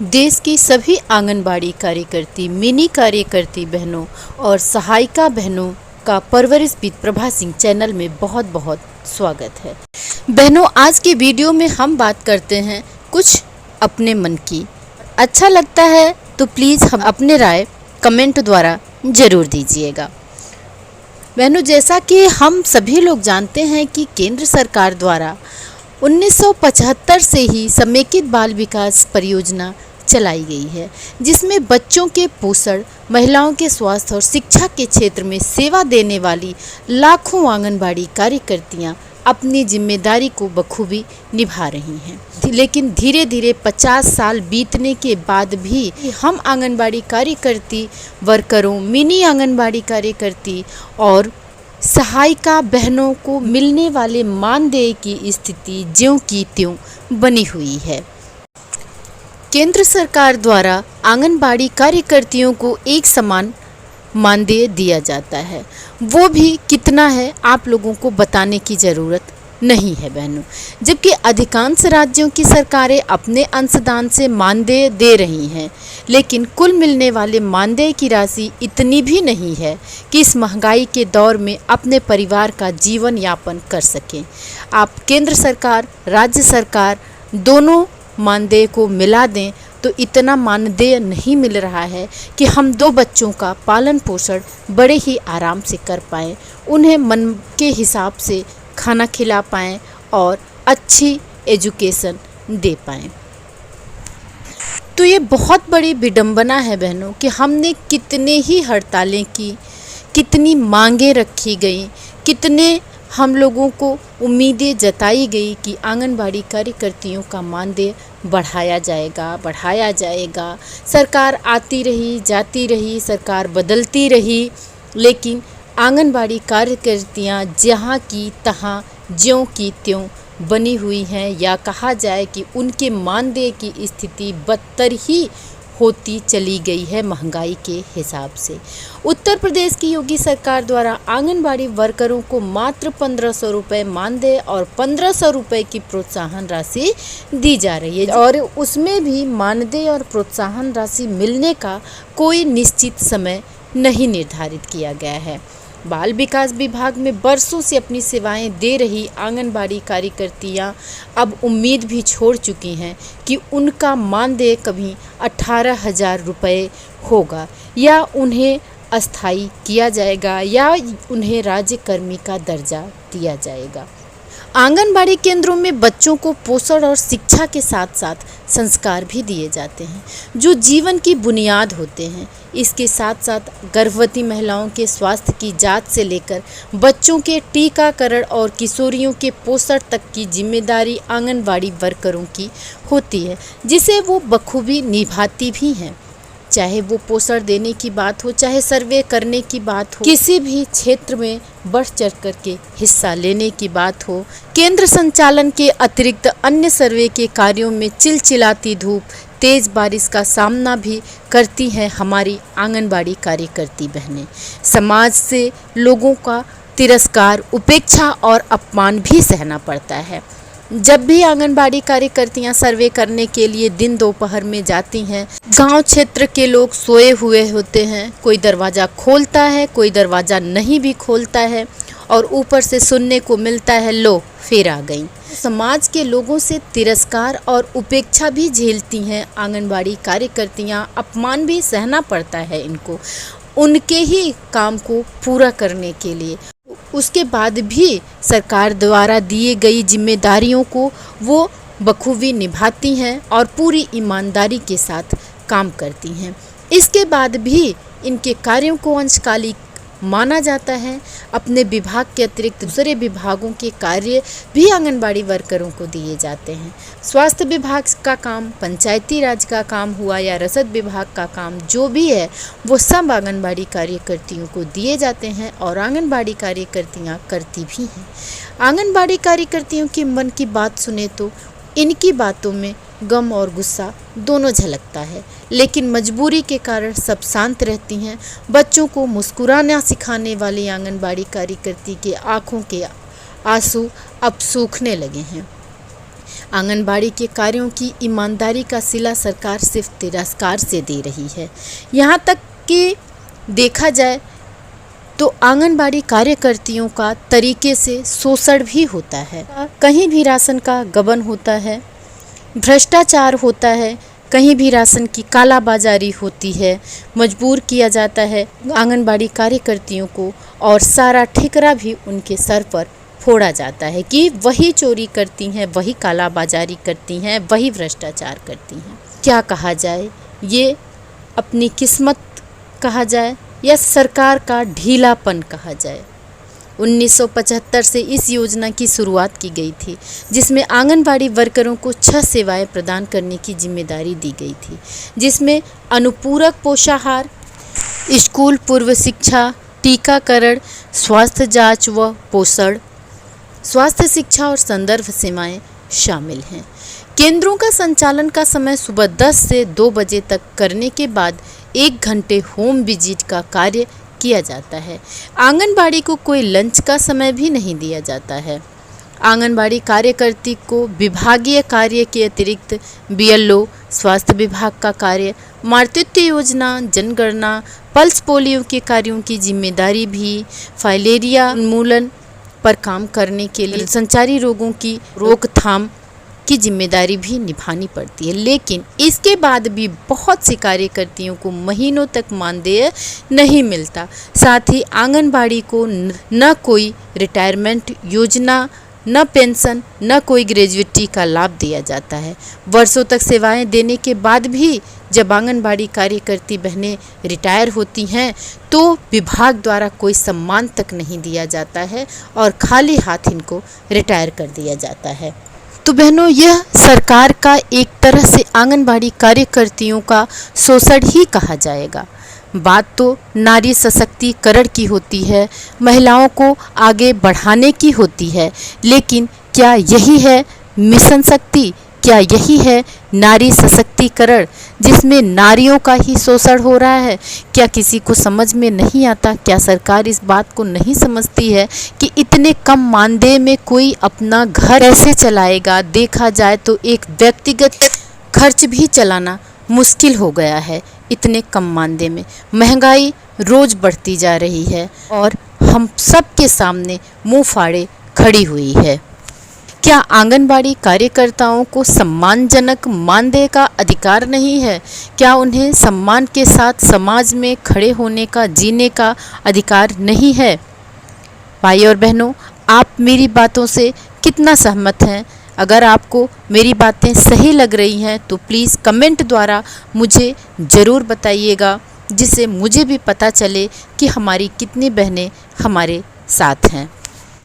देश की सभी आंगनबाड़ी कार्यकर्ती, मिनी कार्यकर्ती बहनों और सहायिका बहनों का परवरिशविद प्रभा सिंह चैनल में बहुत बहुत स्वागत है। बहनों, आज की वीडियो में हम बात करते हैं कुछ अपने मन की। अच्छा लगता है तो प्लीज़ हम अपने राय कमेंट द्वारा ज़रूर दीजिएगा। बहनों, जैसा कि हम सभी लोग जानते हैं कि केंद्र सरकार द्वारा 1975 से ही समेकित बाल विकास परियोजना चलाई गई है, जिसमें बच्चों के पोषण, महिलाओं के स्वास्थ्य और शिक्षा के क्षेत्र में सेवा देने वाली लाखों आंगनबाड़ी कार्यकर्तियां अपनी जिम्मेदारी को बखूबी निभा रही हैं। लेकिन धीरे धीरे 50 साल बीतने के बाद भी हम आंगनबाड़ी कार्यकर्ती वर्करों, मिनी आंगनबाड़ी कार्यकर्ती और सहायिका बहनों को मिलने वाले मानदेय की स्थिति ज्यों की त्यों बनी हुई है। केंद्र सरकार द्वारा आंगनबाड़ी कार्यकर्तियों को एक समान मानदेय दिया जाता है। वो भी कितना है आप लोगों को बताने की ज़रूरत नहीं है बहनों, जबकि अधिकांश राज्यों की सरकारें अपने अंशदान से मानदेय दे रही हैं, लेकिन कुल मिलने वाले मानदेय की राशि इतनी भी नहीं है कि इस महंगाई के दौर में अपने परिवार का जीवन यापन कर सकें। आप केंद्र सरकार, राज्य सरकार दोनों मानदेय को मिला दें तो इतना मानदेय नहीं मिल रहा है कि हम 2 बच्चों का पालन पोषण बड़े ही आराम से कर पाएँ, उन्हें मन के हिसाब से खाना खिला पाएँ और अच्छी एजुकेशन दे पाएँ। तो ये बहुत बड़ी विडंबना है बहनों कि हमने कितने ही हड़तालें की, कितनी मांगें रखी गई, कितने हम लोगों को उम्मीदें जताई गई कि आंगनबाड़ी कार्यकर्तियों का मानदेय बढ़ाया जाएगा। सरकार आती रही, जाती रही, सरकार बदलती रही, लेकिन आंगनबाड़ी कार्यकर्तियां जहां की तहां ज्यों की त्यों बनी हुई हैं, या कहा जाए कि उनके मानदेय की स्थिति बदतर ही होती चली गई है महंगाई के हिसाब से। उत्तर प्रदेश की योगी सरकार द्वारा आंगनबाड़ी वर्करों को मात्र 1500 रुपये मानदेय और 1500 रुपये की प्रोत्साहन राशि दी जा रही है, और उसमें भी मानदेय और प्रोत्साहन राशि मिलने का कोई निश्चित समय नहीं निर्धारित किया गया है। बाल विकास विभाग में बरसों से अपनी सेवाएं दे रही आंगनबाड़ी कार्यकर्तियां अब उम्मीद भी छोड़ चुकी हैं कि उनका मानदेय कभी 18,000 रुपये होगा, या उन्हें अस्थायी किया जाएगा, या उन्हें राज्यकर्मी का दर्जा दिया जाएगा। आंगनबाड़ी केंद्रों में बच्चों को पोषण और शिक्षा के साथ साथ संस्कार भी दिए जाते हैं, जो जीवन की बुनियाद होते हैं। इसके साथ साथ गर्भवती महिलाओं के स्वास्थ्य की जांच से लेकर बच्चों के टीकाकरण और किशोरियों के पोषण तक की जिम्मेदारी आंगनबाड़ी वर्करों की होती है, जिसे वो बखूबी निभाती भी हैं। चाहे वो पोषण देने की बात हो, चाहे सर्वे करने की बात हो, किसी भी क्षेत्र में बढ़ चढ़ कर के हिस्सा लेने की बात हो, केंद्र संचालन के अतिरिक्त अन्य सर्वे के कार्यों में चिलचिलाती धूप, तेज बारिश का सामना भी करती हैं हमारी आंगनबाड़ी कार्यकर्ती बहनें। समाज से लोगों का तिरस्कार, उपेक्षा और अपमान भी सहना पड़ता है। जब भी आंगनबाड़ी कार्यकर्तियां सर्वे करने के लिए दिन दोपहर में जाती हैं, गांव क्षेत्र के लोग सोए हुए होते हैं, कोई दरवाज़ा खोलता है, कोई दरवाज़ा नहीं भी खोलता है, और ऊपर से सुनने को मिलता है, लो फिर आ गई। समाज के लोगों से तिरस्कार और उपेक्षा भी झेलती हैं आंगनबाड़ी कार्यकर्तियां, अपमान भी सहना पड़ता है इनको उनके ही काम को पूरा करने के लिए। उसके बाद भी सरकार द्वारा दिए गई जिम्मेदारियों को वो बखूबी निभाती हैं और पूरी ईमानदारी के साथ काम करती हैं। इसके बाद भी इनके कार्यों को अंशकालिक माना जाता है। अपने विभाग के अतिरिक्त दूसरे विभागों के कार्य भी आंगनबाड़ी वर्करों को दिए जाते हैं। स्वास्थ्य विभाग का काम, पंचायती राज का काम हुआ या रसद विभाग का काम, जो भी है वो सब आंगनबाड़ी कार्यकर्तियों को दिए जाते हैं, और आंगनबाड़ी कार्यकर्तियां करती भी हैं। आंगनबाड़ी कार्यकर्तियों के मन की बात सुने तो इनकी बातों में गम और गुस्सा दोनों झलकता है, लेकिन मजबूरी के कारण सब शांत रहती हैं। बच्चों को मुस्कुराना सिखाने वाली आंगनबाड़ी कार्यकर्ती के आंखों के आंसू अब सूखने लगे हैं। आंगनबाड़ी के कार्यों की ईमानदारी का सिला सरकार सिर्फ तिरस्कार से दे रही है। यहाँ तक कि देखा जाए तो आंगनबाड़ी कार्यकर्तियों का तरीके से शोषण भी होता है। कहीं भी राशन का गबन होता है, भ्रष्टाचार होता है, कहीं भी राशन की कालाबाजारी होती है, मजबूर किया जाता है आंगनबाड़ी कार्यकर्तियों को और सारा ठिकरा भी उनके सर पर फोड़ा जाता है कि वही चोरी करती हैं, वही कालाबाजारी करती हैं, वही भ्रष्टाचार करती हैं। क्या कहा जाए, ये अपनी किस्मत कहा जाए या सरकार का ढीलापन कहा जाए। 1975 से इस योजना की शुरुआत की गई थी, जिसमें आंगनबाड़ी वर्करों को 6 सेवाएं प्रदान करने की जिम्मेदारी दी गई थी, जिसमें अनुपूरक पोषाहार, स्कूल पूर्व शिक्षा, टीकाकरण, स्वास्थ्य जांच व पोषण, स्वास्थ्य शिक्षा और संदर्भ सेवाएं शामिल हैं। केंद्रों का संचालन का समय सुबह 10 से 2 बजे तक करने के बाद 1 घंटे होम विजिट का कार्य किया जाता है। आंगनबाड़ी को कोई लंच का समय भी नहीं दिया जाता है। आंगनबाड़ी कार्यकर्ती को विभागीय कार्य के अतिरिक्त बीएलओ, स्वास्थ्य विभाग का कार्य, मातृत्व योजना, जनगणना, पल्स पोलियो के कार्यों की जिम्मेदारी भी, फाइलेरिया उन्मूलन पर काम करने के लिए संचारी रोगों की रोकथाम की जिम्मेदारी भी निभानी पड़ती है। लेकिन इसके बाद भी बहुत सी कार्यकर्तियों को महीनों तक मानदेय नहीं मिलता। साथ ही आंगनबाड़ी को न कोई रिटायरमेंट योजना, न पेंशन, न कोई ग्रेजुएटी का लाभ दिया जाता है। वर्षों तक सेवाएं देने के बाद भी जब आंगनबाड़ी कार्यकर्ती बहनें रिटायर होती हैं तो विभाग द्वारा कोई सम्मान तक नहीं दिया जाता है और खाली हाथ इनको रिटायर कर दिया जाता है। तो बहनों, यह सरकार का एक तरह से आंगनबाड़ी कार्यकर्तियों का शोषण ही कहा जाएगा। बात तो नारी सशक्तिकरण की होती है, महिलाओं को आगे बढ़ाने की होती है, लेकिन क्या यही है मिशन शक्ति? क्या यही है नारी सशक्तिकरण, जिसमें नारियों का ही शोषण हो रहा है? क्या किसी को समझ में नहीं आता? क्या सरकार इस बात को नहीं समझती है कि इतने कम मानदेय में कोई अपना घर कैसे चलाएगा? देखा जाए तो एक व्यक्तिगत खर्च भी चलाना मुश्किल हो गया है इतने कम मानदेय में। महंगाई रोज बढ़ती जा रही है और हम सबके सामने मुंह फाड़े खड़ी हुई है। क्या आंगनबाड़ी कार्यकर्ताओं को सम्मानजनक मानदेय का अधिकार नहीं है? क्या उन्हें सम्मान के साथ समाज में खड़े होने का, जीने का अधिकार नहीं है? भाई और बहनों, आप मेरी बातों से कितना सहमत हैं? अगर आपको मेरी बातें सही लग रही हैं तो प्लीज़ कमेंट द्वारा मुझे ज़रूर बताइएगा, जिससे मुझे भी पता चले कि हमारी कितनी बहनें हमारे साथ हैं।